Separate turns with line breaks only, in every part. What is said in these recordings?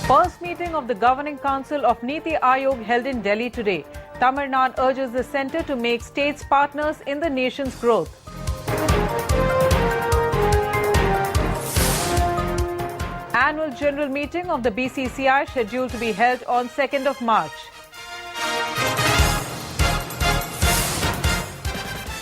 First meeting of the Governing Council of Niti Aayog held in Delhi today. Tamil Nadu urges the centre to make states partners in the nation's growth. Annual general meeting of the BCCI scheduled to be held on 2nd of March.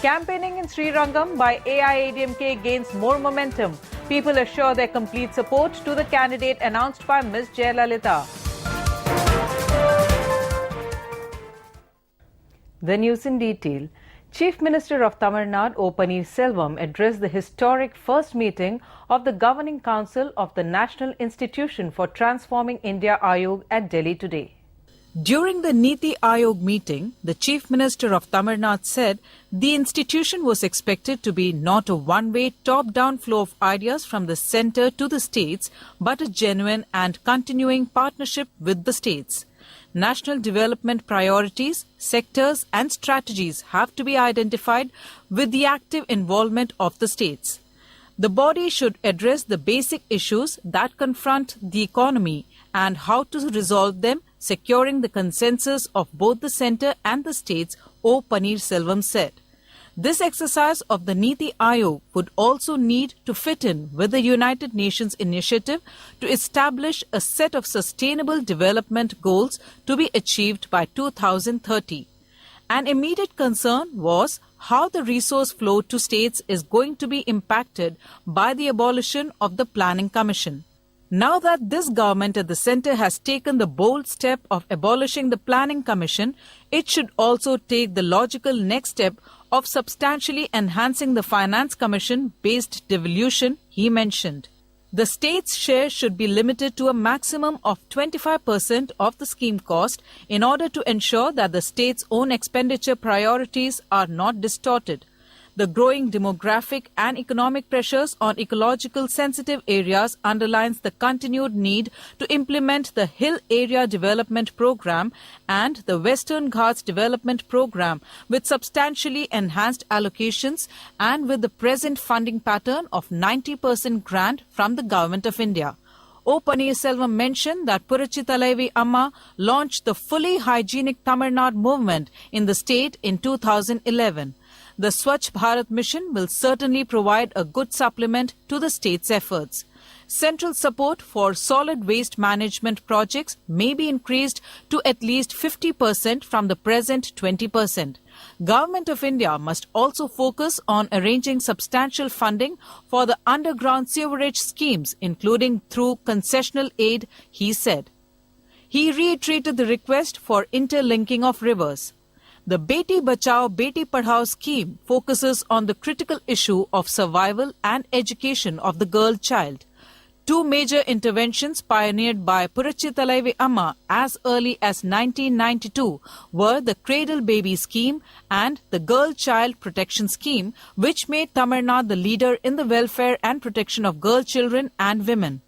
Campaigning in Srirangam by AIADMK gains more momentum. People assure their complete support to the candidate announced by Ms. Jaya. The news in detail. Chief Minister of Tamil Nadu, O. Selvam, addressed the historic first meeting of the Governing Council of the National Institution for Transforming India Ayog at Delhi today. During the Niti Aayog meeting, the Chief Minister of Tamil Nadu said the institution was expected to be not a one-way top-down flow of ideas from the centre to the states, but a genuine and continuing partnership with the states. National development priorities, sectors and strategies have to be identified with the active involvement of the states. The body should address the basic issues that confront the economy and how to resolve them, securing the consensus of both the centre and the states, O. Selvam said. This exercise of the Niti Aayog would also need to fit in with the United Nations initiative to establish a set of sustainable development goals to be achieved by 2030. An immediate concern was how the resource flow to states is going to be impacted by the abolition of the Planning Commission. Now that this government at the centre has taken the bold step of abolishing the Planning Commission, it should also take the logical next step of substantially enhancing the Finance Commission-based devolution, he mentioned. The state's share should be limited to a maximum of 25% of the scheme cost in order to ensure that the state's own expenditure priorities are not distorted. The growing demographic and economic pressures on ecological sensitive areas underlines the continued need to implement the Hill Area Development Programme and the Western Ghats Development Programme with substantially enhanced allocations and with the present funding pattern of 90% grant from the Government of India. O. Selvam mentioned that Purachi Thalaivi Amma launched the fully hygienic Tamil Nadu movement in the state in 2011. The Swachh Bharat mission will certainly provide a good supplement to the state's efforts. Central support for solid waste management projects may be increased to at least 50% from the present 20%. Government of India must also focus on arranging substantial funding for the underground sewerage schemes, including through concessional aid, he said. He reiterated the request for interlinking of rivers. The Beti Bachao Beti Padhao scheme focuses on the critical issue of survival and education of the girl child. Two major interventions pioneered by Purachi Thalaivi Amma as early as 1992 were the Cradle Baby Scheme and the Girl Child Protection Scheme, which made Tamil Nadu the leader in the welfare and protection of girl children and women.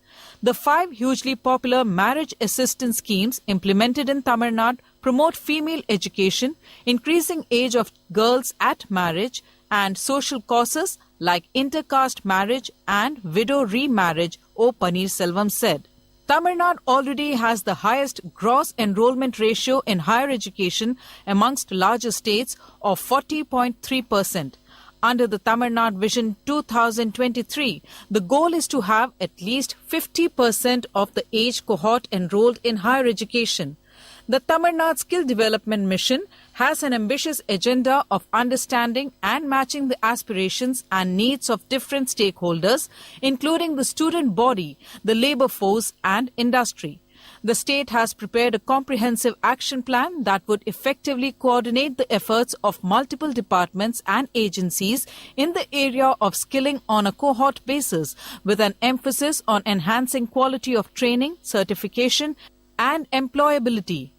The 5 hugely popular marriage assistance schemes implemented in Tamil Nadu promote female education, increasing age of girls at marriage, and social causes like intercaste marriage and widow remarriage, O. Selvam said. Tamil Nadu already has the highest gross enrollment ratio in higher education amongst larger states of 40.3%. Under the Tamil Nadu Vision 2023, the goal is to have at least 50% of the age cohort enrolled in higher education. The Tamil Nadu Skill Development Mission has an ambitious agenda of understanding and matching the aspirations and needs of different stakeholders, including the student body, the labour force and industry. The state has prepared a comprehensive action plan that would effectively coordinate the efforts of multiple departments and agencies in the area of skilling on a cohort basis, with an emphasis on enhancing quality of training, certification and employability.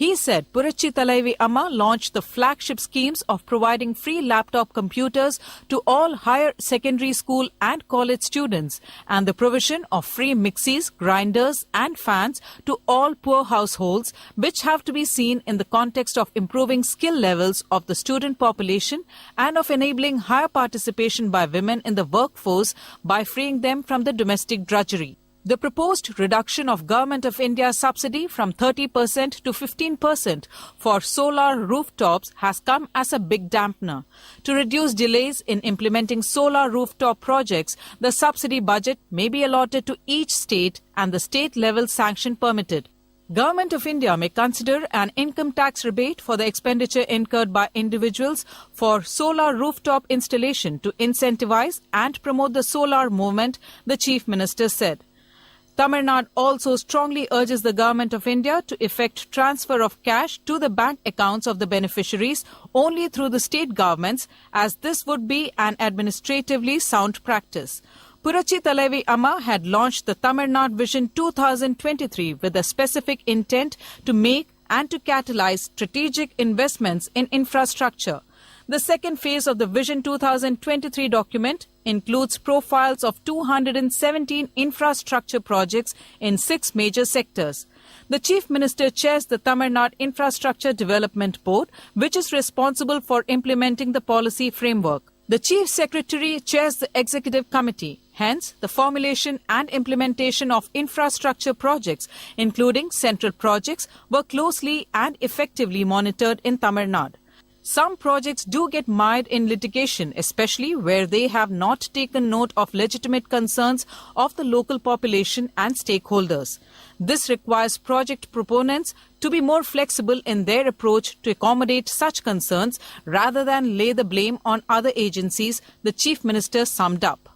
He said Purachi Thalaivi Amma launched the flagship schemes of providing free laptop computers to all higher secondary school and college students and the provision of free mixies, grinders and fans to all poor households, which have to be seen in the context of improving skill levels of the student population and of enabling higher participation by women in the workforce by freeing them from the domestic drudgery. The proposed reduction of Government of India subsidy from 30% to 15% for solar rooftops has come as a big dampener. To reduce delays in implementing solar rooftop projects, the subsidy budget may be allotted to each state and the state-level sanction permitted. Government of India may consider an income tax rebate for the expenditure incurred by individuals for solar rooftop installation to incentivize and promote the solar movement, the Chief Minister said. Tamil Nadu also strongly urges the Government of India to effect transfer of cash to the bank accounts of the beneficiaries only through the state governments, as this would be an administratively sound practice. Purachi Thalavi Amma had launched the Tamil Nadu Vision 2023 with a specific intent to make and to catalyze strategic investments in infrastructure. The second phase of the Vision 2023 document includes profiles of 217 infrastructure projects in 6 major sectors. The Chief Minister chairs the Tamil Nadu Infrastructure Development Board, which is responsible for implementing the policy framework. The Chief Secretary chairs the Executive Committee. Hence, the formulation and implementation of infrastructure projects, including central projects, were closely and effectively monitored in Tamil Nadu. Some projects do get mired in litigation, especially where they have not taken note of legitimate concerns of the local population and stakeholders. This requires project proponents to be more flexible in their approach to accommodate such concerns rather than lay the blame on other agencies, the Chief Minister summed up.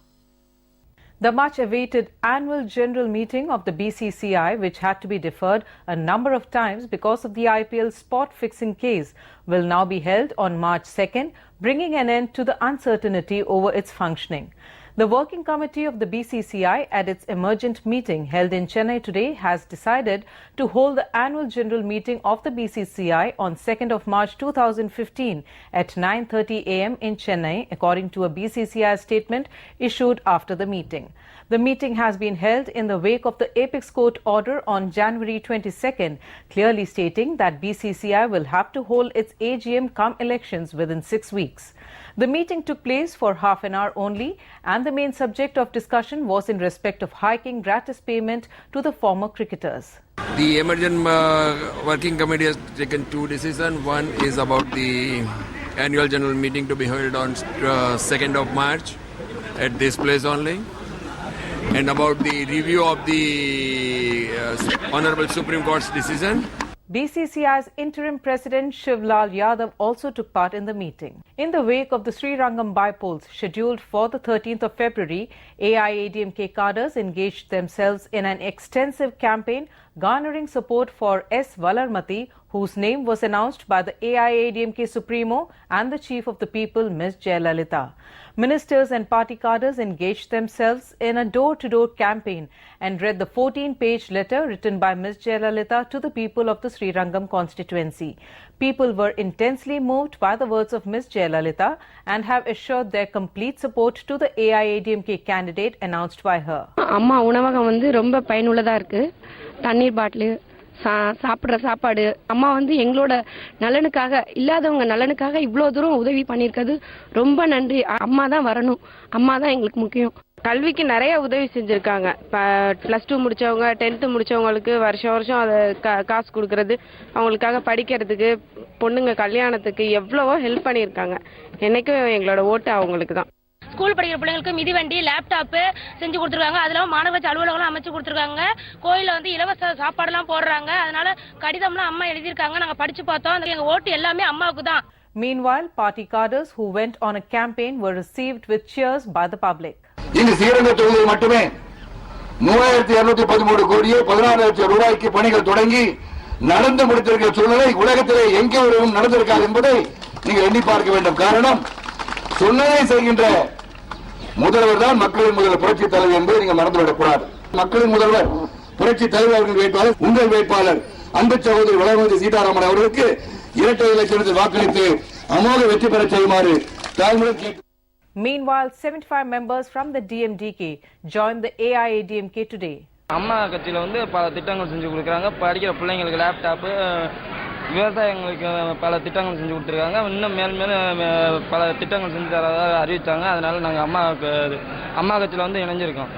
The much-awaited annual general meeting of the BCCI, which had to be deferred a number of times because of the IPL spot-fixing case, will now be held on March 2nd, bringing an end to the uncertainty over its functioning. The Working Committee of the BCCI at its emergent meeting held in Chennai today has decided to hold the annual general meeting of the BCCI on 2nd of March 2015 at 9:30 a.m. in Chennai, according to a BCCI statement issued after the meeting. The meeting has been held in the wake of the Apex Court order on January 22nd, clearly stating that BCCI will have to hold its AGM come elections within 6 weeks. The meeting took place for half an hour only, and the main subject of discussion was in respect of hiking gratis payment to the former cricketers.
The emergent working committee has taken 2 decisions. One is about the annual general meeting to be held on 2nd of March at this place only, and about the review of the Honorable Supreme Court's decision.
BCCI's interim president Shivlal Yadav also took part in the meeting. In the wake of the Srirangam by-polls scheduled for the 13th of February, AIADMK cadres engaged themselves in an extensive campaign garnering support for S. Valarmati, whose name was announced by the AIADMK Supremo and the Chief of the People, Ms. Jaya. Ministers and party cadres engaged themselves in a door-to-door campaign and read the 14-page letter written by Ms. Jaya to the people of the Srirangam constituency. People were intensely moved by the words of Ms. Jaya and have assured their complete support to the AIADMK candidate announced by her.
அம்மா உணவகம் ரொம்ப பயனுள்ளதா இருக்கு. தண்ணீர் பாட்டில் சாப்பிடுற சாப்பாடு அம்மா எங்களோட நலனுக்காக இல்லாதவங்க நலனுக்காக இவ்ளோ தூரம் உதவி பண்ணிருக்கிறது ரொம்ப நன்றி. அம்மா தான் வரணும். அம்மா தான் எங்களுக்கு முக்கியம். கல்விக்கு நிறைய உதவி செஞ்சிருக்காங்க. +2 முடிச்சவங்க 10th முடிச்சவங்களுக்கு வருஷம் அத காசு கொடுக்கிறது, அவங்களுக்காக படிக்கிறதுக்கு, பொண்ணுங்க கல்யாணத்துக்கு எவ்வளவோ ஹெல்ப் பண்ணிருக்காங்க. என்னைக்கும் எங்களோட ஓட்டு அவங்களுக்கு தான்.
ஸ்கூல் படிக்கிற பிள்ளைங்களுக்கு மிதிவண்டி, லேப்டாப் செஞ்சு கொடுத்துருக்காங்க. அதுல மாணவர் அலுவலகம் அமைச்சு கொடுத்துருக்காங்க. கோயில இலவச சாப்பாடுலாம் போடுறாங்க. அதனால கடிதம்லாம் அம்மா எழுதியிருக்காங்க. நாங்க படிச்சு பார்த்தோம். எங்க ஓட்டு எல்லாமே அம்மாவுக்கு தான்.
Meanwhile, party cadres who went on a campaign were received with cheers by the public.
இந்த ஸ்ரீரங்க தொகுதியில் மட்டுமே 3213 கோடியே 16 லட்சம் ரூபாய்க்கு பணிகள் தொடங்கி நடந்து முடித்திருக்கிற சூழ்நிலை உலகத்திலே எங்கே ஒருவரும் நடந்திருக்காது என்பதை நீங்கள் எண்ணி பார்க்க வேண்டும். காரணம், சொன்னதை செய்கின்ற முதல்வர் தான் மக்களின் முதல்வர் புரட்சி தலைவர் என்பதை நீங்கள் மறந்துவிடக்கூடாது. மக்களின் முதல்வர் புரட்சி தலைவர் அவர்கள் வேட்பாளர், உங்கள் வேட்பாளர் அன்பு சகோதரி வளர்மதி சீதாராமன் அவர்களுக்கு இரட்டை இலட்சத்தில் வாக்களித்து அமோக வெற்றி பெற செய்யுமாறு தாழ்மையுடன் கேட்டு.
Meanwhile, 75 members from the DMDK joined the AIADMK today.
அம்மா கட்சியில பல திட்டங்கள் செஞ்சு கொடுக்குறாங்க. படிக்கிற பிள்ளைங்களுக்கு லேப்டாப், விவசாயிகளுக்கு பல திட்டங்கள் செஞ்சு கொடுத்துருக்காங்க. இன்னும் மேலும் பல திட்டங்கள் செஞ்சு தரதாக அறிவிச்சாங்க. அதனால நாங்கள் அம்மா கட்சியில் இணைஞ்சிருக்கோம்.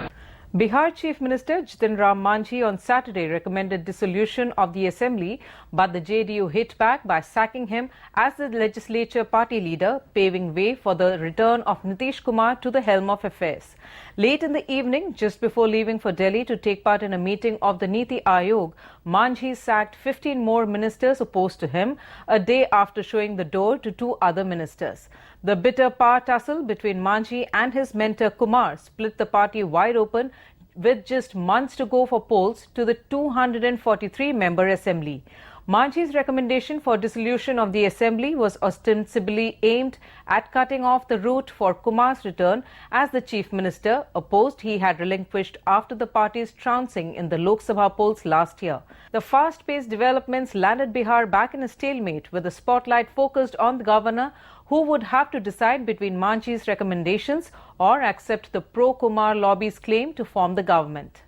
Bihar Chief Minister Jitin Ram Manjhi on Saturday recommended dissolution of the assembly, but the JDU hit back by sacking him as the legislature party leader, paving way for the return of Nitish Kumar to the helm of affairs. Late in the evening, just before leaving for Delhi to take part in a meeting of the Niti Aayog, Manjhi sacked 15 more ministers opposed to him, a day after showing the door to 2 other ministers. The bitter power tussle between Manjhi and his mentor Kumar split the party wide open with just months to go for polls to the 243-member assembly. Manjhi's recommendation for dissolution of the assembly was ostensibly aimed at cutting off the route for Kumar's return as the chief minister, a post he had relinquished after the party's trouncing in the Lok Sabha polls last year. The fast-paced developments landed Bihar back in a stalemate, with the spotlight focused on the governor, who would have to decide between Manjhi's recommendations or accept the pro-Kumar lobby's claim to form the government.